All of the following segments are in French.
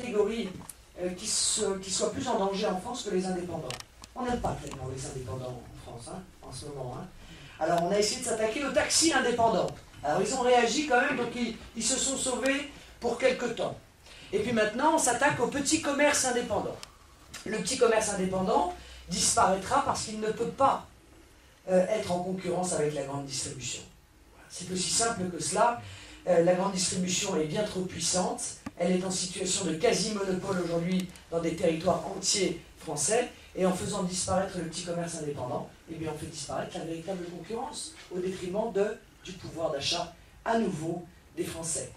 catégorie qui soit plus en danger en France que les indépendants. On n'aime pas tellement les indépendants en France, hein, en ce moment. Hein. Alors on a essayé de s'attaquer aux taxis indépendants. Alors ils ont réagi quand même, donc ils se sont sauvés pour quelque temps. Et puis maintenant, on s'attaque au petit commerce indépendant. Le petit commerce indépendant disparaîtra parce qu'il ne peut pas être en concurrence avec la grande distribution. C'est aussi simple que cela. La grande distribution est bien trop puissante. Elle est en situation de quasi-monopole aujourd'hui dans des territoires entiers français. Et en faisant disparaître le petit commerce indépendant, eh bien on fait disparaître la véritable concurrence au détriment du pouvoir d'achat à nouveau des Français.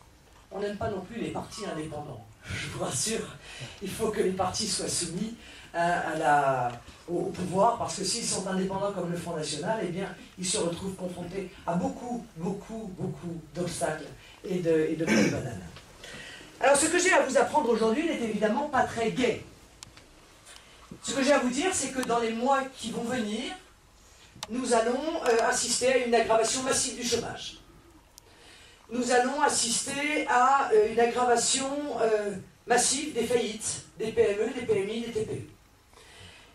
On n'aime pas non plus les partis indépendants. Je vous rassure, il faut que les partis soient soumis au pouvoir, parce que s'ils sont indépendants comme le Front National, eh bien, ils se retrouvent confrontés à beaucoup d'obstacles et de bonnes bananes. Alors, ce que j'ai à vous apprendre aujourd'hui n'est évidemment pas très gai. Ce que j'ai à vous dire, c'est que dans les mois qui vont venir, nous allons assister à une aggravation massive du chômage. Nous allons assister à une aggravation massive des faillites, des PME, des PMI, des TPE.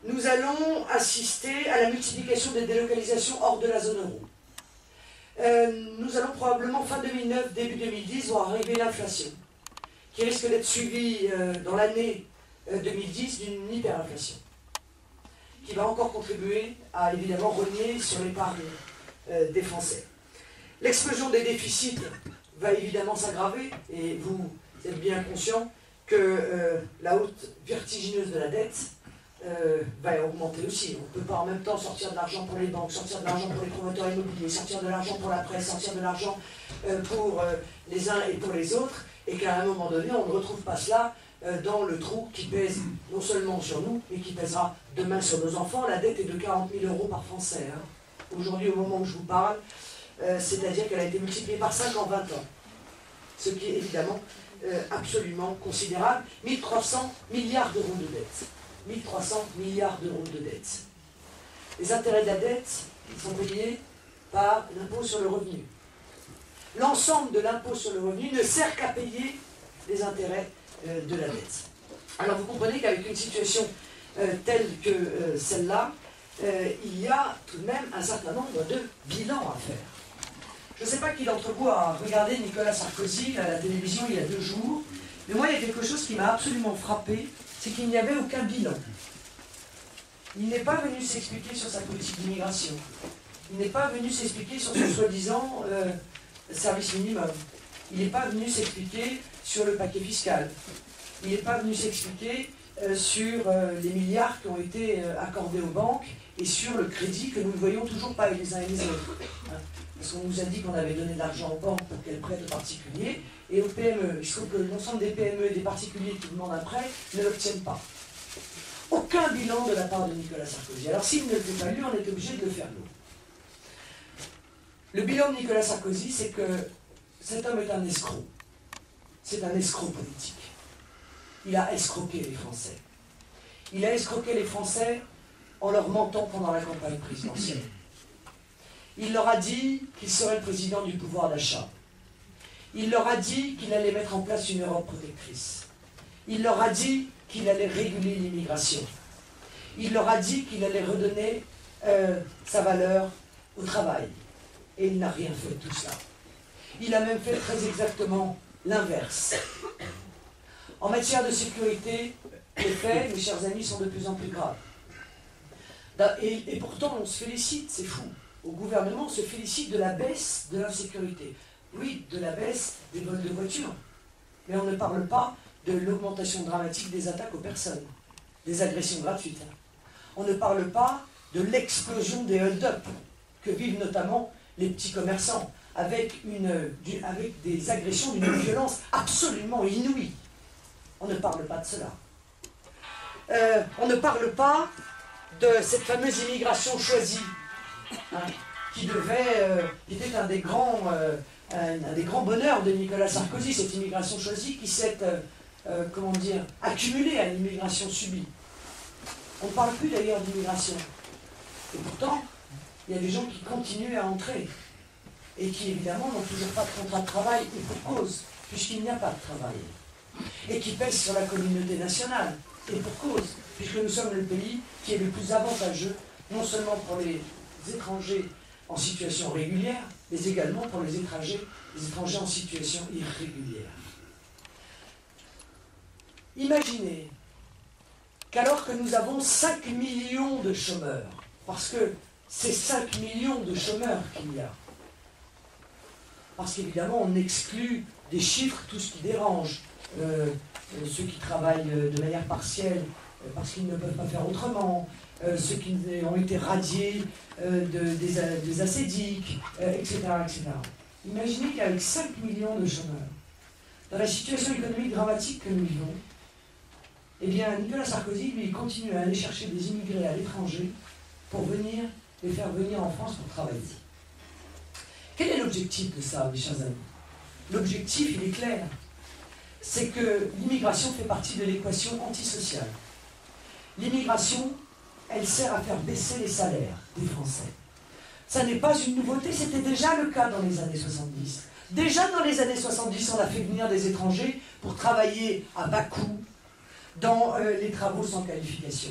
Nous allons assister à la multiplication des délocalisations hors de la zone euro. Nous allons probablement, fin 2009, début 2010, voir arriver l'inflation, qui risque d'être suivie dans l'année 2010 d'une hyperinflation, qui va encore contribuer à évidemment rogner sur l'épargne des Français. L'explosion des déficits va évidemment s'aggraver, et vous êtes bien conscient que la hausse vertigineuse de la dette va augmenter aussi. On ne peut pas en même temps sortir de l'argent pour les banques, sortir de l'argent pour les promoteurs immobiliers, sortir de l'argent pour la presse, sortir de l'argent pour les uns et pour les autres, et qu'à un moment donné, on ne retrouve pas cela dans le trou qui pèse non seulement sur nous, mais qui pèsera demain sur nos enfants. La dette est de 40 000 € par Français. Hein. Aujourd'hui, au moment où je vous parle, c'est-à-dire qu'elle a été multipliée par 5 en 20 ans. Ce qui est évidemment absolument considérable. 1300 milliards d'euros de dette. 1300 milliards d'euros de dette. Les intérêts de la dette sont payés par l'impôt sur le revenu. L'ensemble de l'impôt sur le revenu ne sert qu'à payer les intérêts de la dette. Alors vous comprenez qu'avec une situation telle que celle-là, il y a tout de même un certain nombre de bilans à faire. Je ne sais pas qui d'entre vous a regardé Nicolas Sarkozy à la télévision il y a 2 jours, mais moi il y a quelque chose qui m'a absolument frappé, c'est qu'il n'y avait aucun bilan. Il n'est pas venu s'expliquer sur sa politique d'immigration. Il n'est pas venu s'expliquer sur son soi-disant service minimum. Il n'est pas venu s'expliquer sur le paquet fiscal. Il n'est pas venu s'expliquer sur les milliards qui ont été accordés aux banques et sur le crédit que nous ne voyons toujours pas les uns et les autres. Hein. Parce qu'on nous a dit qu'on avait donné de l'argent aux banques pour qu'elles prêtent aux particuliers et aux PME. Il se trouve que l'ensemble des PME et des particuliers qui demandent un prêt ne l'obtiennent pas. Aucun bilan de la part de Nicolas Sarkozy. Alors s'il ne le fait pas lui, on est obligé de le faire nous. Le bilan de Nicolas Sarkozy, c'est que cet homme est un escroc. C'est un escroc politique. Il a escroqué les Français. Il a escroqué les Français en leur mentant pendant la campagne présidentielle. Il leur a dit qu'il serait le président du pouvoir d'achat. Il leur a dit qu'il allait mettre en place une Europe protectrice. Il leur a dit qu'il allait réguler l'immigration. Il leur a dit qu'il allait redonner sa valeur au travail. Et il n'a rien fait de tout cela. Il a même fait très exactement l'inverse. En matière de sécurité, les faits, mes chers amis, sont de plus en plus graves. Et pourtant, on se félicite, c'est fou. Au gouvernement, on se félicite de la baisse de l'insécurité. Oui, de la baisse des vols de voitures. Mais on ne parle pas de l'augmentation dramatique des attaques aux personnes, des agressions gratuites. On ne parle pas de l'explosion des hold-up que vivent notamment les petits commerçants, avec des agressions d'une violence absolument inouïe. On ne parle pas de cela. On ne parle pas de cette fameuse immigration choisie, hein, qui était un des grands bonheurs de Nicolas Sarkozy, cette immigration choisie qui s'est, accumulée à l'immigration subie. On ne parle plus d'ailleurs d'immigration. Et pourtant, il y a des gens qui continuent à entrer et qui évidemment n'ont toujours pas de contrat de travail, et pour cause, puisqu'il n'y a pas de travail. et qui pèse sur la communauté nationale. Et pour cause, puisque nous sommes le pays qui est le plus avantageux, non seulement pour les étrangers en situation régulière, mais également pour les étrangers en situation irrégulière. Imaginez qu'alors que nous avons 5 millions de chômeurs, parce que c'est 5 millions de chômeurs qu'il y a, parce qu'évidemment on exclut des chiffres tout ce qui dérange, ceux qui travaillent de manière partielle parce qu'ils ne peuvent pas faire autrement, ceux qui ont été radiés des assédiques, etc., etc. Imaginez qu'avec 5 millions de chômeurs, dans la situation économique dramatique que nous vivons, eh bien, Nicolas Sarkozy, lui, continue à aller chercher des immigrés à l'étranger pour les faire venir en France pour travailler. Quel est l'objectif de ça, mes chers amis? L'objectif, il est clair. C'est que l'immigration fait partie de l'équation antisociale. L'immigration, elle sert à faire baisser les salaires des Français. Ça n'est pas une nouveauté, c'était déjà le cas dans les années 70. Déjà dans les années 70, on a fait venir des étrangers pour travailler à bas coût dans les travaux sans qualification.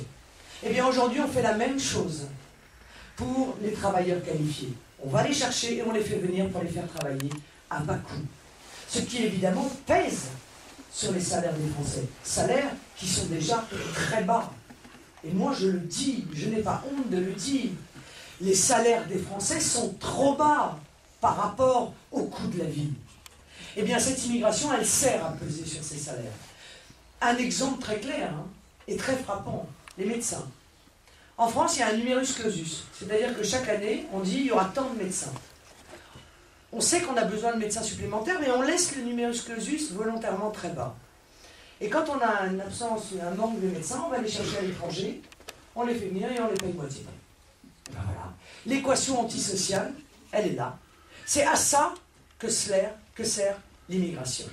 Eh bien aujourd'hui, on fait la même chose pour les travailleurs qualifiés. On va les chercher et on les fait venir pour les faire travailler à bas coût. Ce qui évidemment pèse sur les salaires des Français. Salaires qui sont déjà très bas. Et moi je le dis, je n'ai pas honte de le dire. Les salaires des Français sont trop bas par rapport au coût de la vie. Eh bien cette immigration, elle sert à peser sur ces salaires. Un exemple très clair et très frappant, les médecins. En France, il y a un numerus clausus, c'est-à-dire que chaque année, on dit il y aura tant de médecins. On sait qu'on a besoin de médecins supplémentaires, mais on laisse le numerus clausus volontairement très bas. Et quand on a une absence, un manque de médecins, on va les chercher à l'étranger, on les fait venir et on les paye moitié. Ben voilà. L'équation antisociale, elle est là. C'est à ça que sert l'immigration.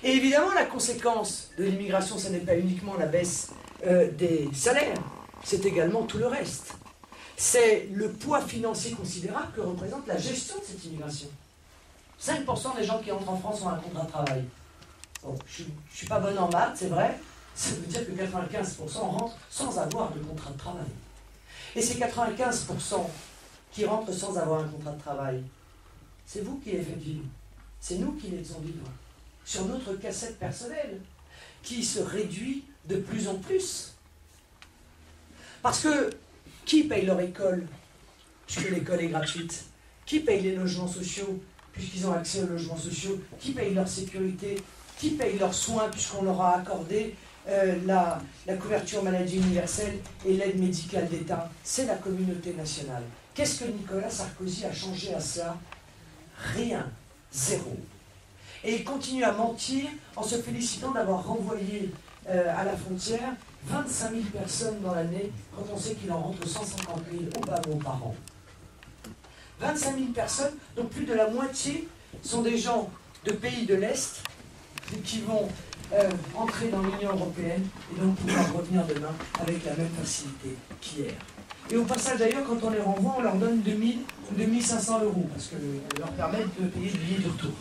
Et évidemment, la conséquence de l'immigration, ce n'est pas uniquement la baisse des salaires, c'est également tout le reste. C'est le poids financier considérable que représente la gestion de cette immigration. 5% des gens qui entrent en France ont un contrat de travail. Bon, je ne suis pas bonne en maths, c'est vrai. Ça veut dire que 95% rentrent sans avoir de contrat de travail. Et ces 95% qui rentrent sans avoir un contrat de travail, c'est vous qui les faites vivre. C'est nous qui les faisons vivre. Sur notre cassette personnelle, qui se réduit de plus en plus. Parce que qui paye leur école, puisque l'école est gratuite? Qui paye les logements sociaux, puisqu'ils ont accès aux logements sociaux? Qui paye leur sécurité? Qui paye leurs soins, puisqu'on leur a accordé la couverture maladie universelle et l'aide médicale d'État? C'est la communauté nationale. Qu'est-ce que Nicolas Sarkozy a changé à ça? Rien. Zéro. Et il continue à mentir en se félicitant d'avoir renvoyé à la frontière 25 000 personnes dans l'année, quand on sait qu'il en rentre 150 000 au bas mot par an. 25 000 personnes, donc plus de la moitié, sont des gens de pays de l'Est qui vont entrer dans l'Union européenne et donc pouvoir revenir demain avec la même facilité qu'hier. Et au passage d'ailleurs, quand on les renvoie, on leur donne 2 000 ou 2 500 €, parce que leur permettre de payer le billet de retour.